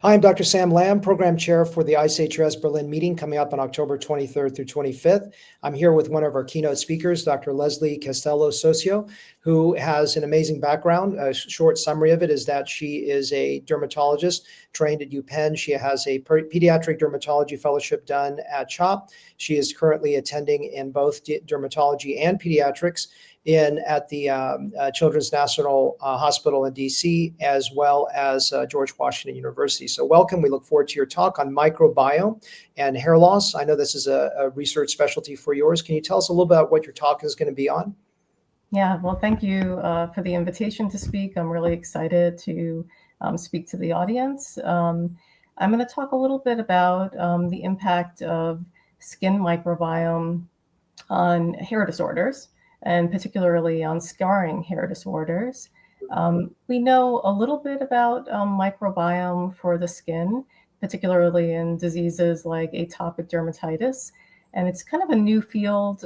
Hi, I'm Dr. Sam Lamb, Program Chair for the ISHRS Berlin meeting coming up on October 23rd through 25th. I'm here with one of our keynote speakers, Dr. Leslie Castelo-Soccio, who has an amazing background. A short summary of it is that she is a dermatologist trained at UPenn. She has a pediatric dermatology fellowship done at CHOP. She is currently attending in both dermatology and pediatrics at the Children's National Hospital in DC, as well as George Washington University. So welcome. We look forward to your talk on microbiome and hair loss. I know this is a research specialty for yours. Can you tell us a little about what your talk is going to be on? Yeah, well, thank you for the invitation to speak. I'm really excited to speak to the audience. I'm going to talk a little bit about the impact of skin microbiome on hair disorders, and particularly on scarring hair disorders. We know a little bit about microbiome for the skin, particularly in diseases like atopic dermatitis. And it's kind of a new field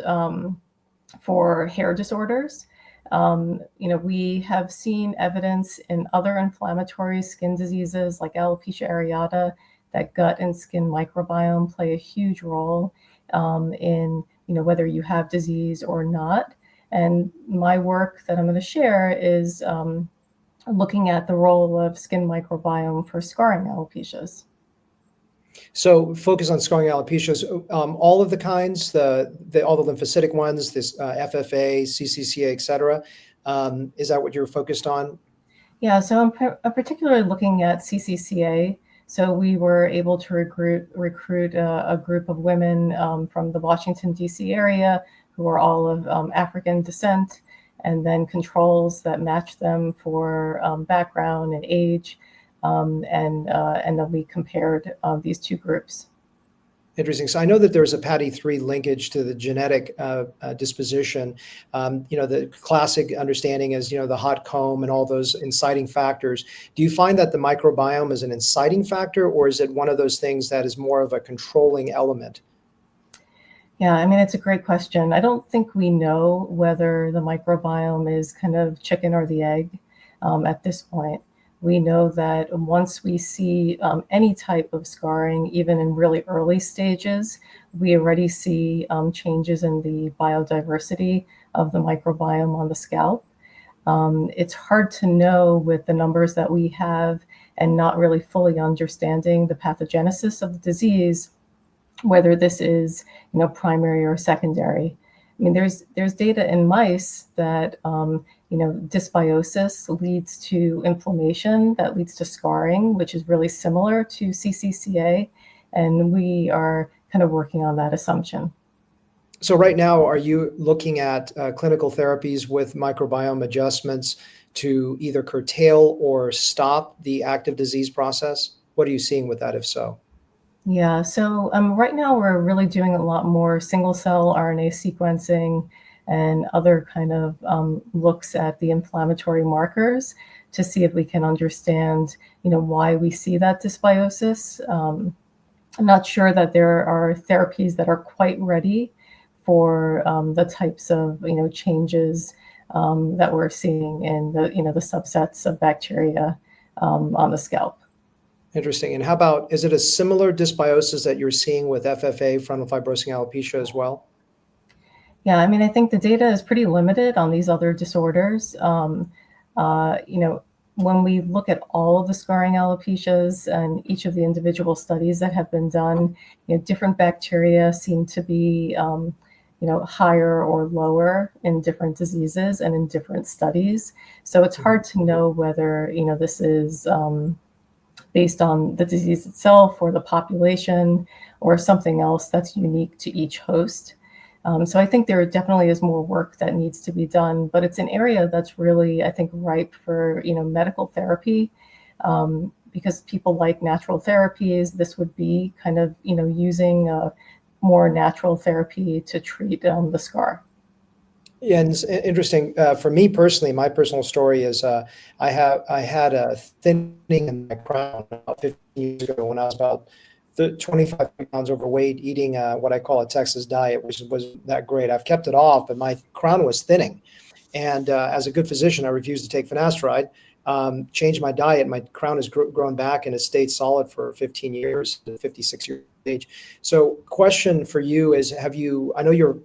for hair disorders. We have seen evidence in other inflammatory skin diseases like alopecia areata that gut and skin microbiome play a huge role in whether you have disease or not. And my work that I'm going to share is looking at the role of skin microbiome for scarring alopecias. So focus on scarring alopecias, all of the kinds, all the lymphocytic ones, this FFA, CCCA, et cetera. Is that what you're focused on? Yeah, so I'm particularly looking at CCCA. So we were able to recruit a group of women from the Washington, D.C. area who are all of African descent, and then controls that match them for background and age. And then we compared these two groups. Interesting. So I know that there's a PADI3 linkage to the genetic disposition. The classic understanding is, the hot comb and all those inciting factors. Do you find that the microbiome is an inciting factor, or is it one of those things that is more of a controlling element? Yeah, I mean, it's a great question. I don't think we know whether the microbiome is kind of chicken or the egg at this point. We know that once we see any type of scarring, even in really early stages, we already see changes in the biodiversity of the microbiome on the scalp. It's hard to know with the numbers that we have and not really fully understanding the pathogenesis of the disease, whether this is primary or secondary. I mean, there's data in mice that dysbiosis leads to inflammation that leads to scarring, which is really similar to CCCA, and we are kind of working on that assumption. So right now, are you looking at clinical therapies with microbiome adjustments to either curtail or stop the active disease process? What are you seeing with that, if so? Yeah, so right now we're really doing a lot more single-cell RNA sequencing and other kind of looks at the inflammatory markers to see if we can understand, why we see that dysbiosis. I'm not sure that there are therapies that are quite ready for the types of, changes that we're seeing in the, the subsets of bacteria on the scalp. Interesting. And how about, is it a similar dysbiosis that you're seeing with FFA, frontal fibrosing alopecia, as well? Yeah, I mean, I think the data is pretty limited on these other disorders. When we look at all of the scarring alopecias and each of the individual studies that have been done, different bacteria seem to be, higher or lower in different diseases and in different studies. So it's hard to know whether, this is based on the disease itself or the population or something else that's unique to each host. So I think there definitely is more work that needs to be done, but it's an area that's really, I think, ripe for, medical therapy, because people like natural therapies. This would be kind of, using a more natural therapy to treat the scar. Yeah, and it's interesting for me personally. My personal story is I had a thinning in my crown about 15 years ago when I was about 25 pounds overweight, eating what I call a Texas diet, which wasn't that great. I've kept it off, but my crown was thinning. And as a good physician, I refused to take finasteride. changed my diet. My crown has grown back and has stayed solid for 15 years, 56 years of age. So question for you is, I know your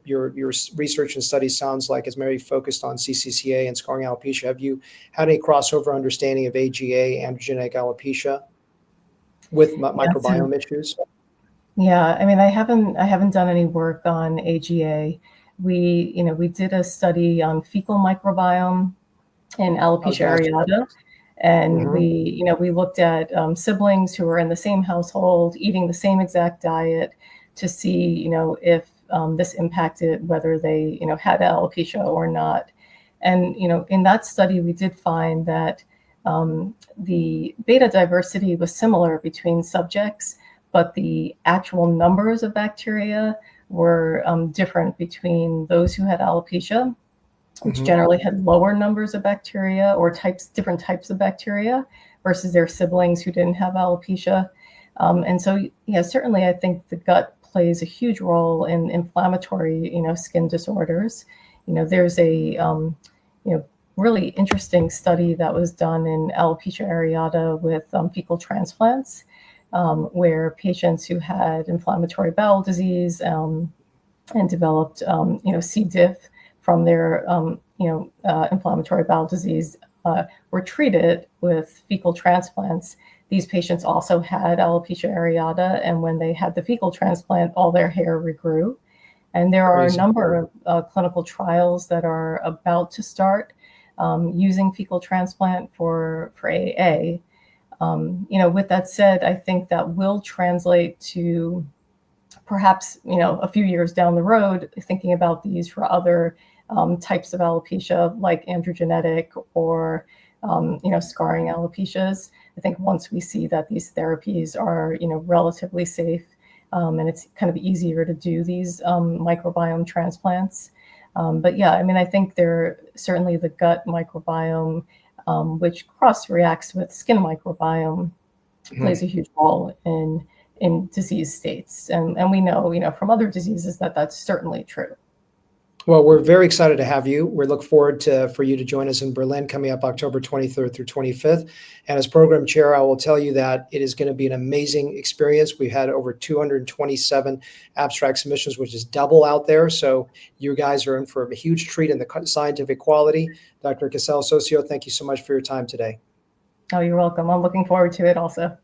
research and study sounds like it's very focused on CCCA and scarring alopecia. Have you had any crossover understanding of AGA, androgenetic alopecia, with microbiome issues? Yeah, I mean, I haven't done any work on AGA. We did a study on fecal microbiome in alopecia areata, and we looked at siblings who were in the same household, eating the same exact diet, to see if this impacted whether they had alopecia or not. And in that study, we did find that the beta diversity was similar between subjects, but the actual numbers of bacteria were different between those who had alopecia, which generally had lower numbers of bacteria or different types of bacteria, versus their siblings who didn't have alopecia. And so, yeah, certainly I think the gut plays a huge role in inflammatory, skin disorders. There's a, really interesting study that was done in alopecia areata with fecal transplants, where patients who had inflammatory bowel disease and developed, C. diff from their, inflammatory bowel disease were treated with fecal transplants. These patients also had alopecia areata, and when they had the fecal transplant, all their hair regrew. And there are a number of clinical trials that are about to start using fecal transplant for AA. With that said, I think that will translate to perhaps, a few years down the road, thinking about these for other types of alopecia, like androgenetic or, scarring alopecias. I think once we see that these therapies are, relatively safe, and it's kind of easier to do these microbiome transplants. But yeah, I mean, I think certainly the gut microbiome, which cross-reacts with skin microbiome, plays a huge role in disease states. And we know, from other diseases that that's certainly true. Well, we're very excited to have you. We look forward for you to join us in Berlin coming up October 23rd through 25th. And as program chair, I will tell you that it is going to be an amazing experience. We've had over 227 abstract submissions, which is double out there. So you guys are in for a huge treat in the scientific quality. Dr. Castelo-Soccio, thank you so much for your time today. Oh, you're welcome. I'm looking forward to it also.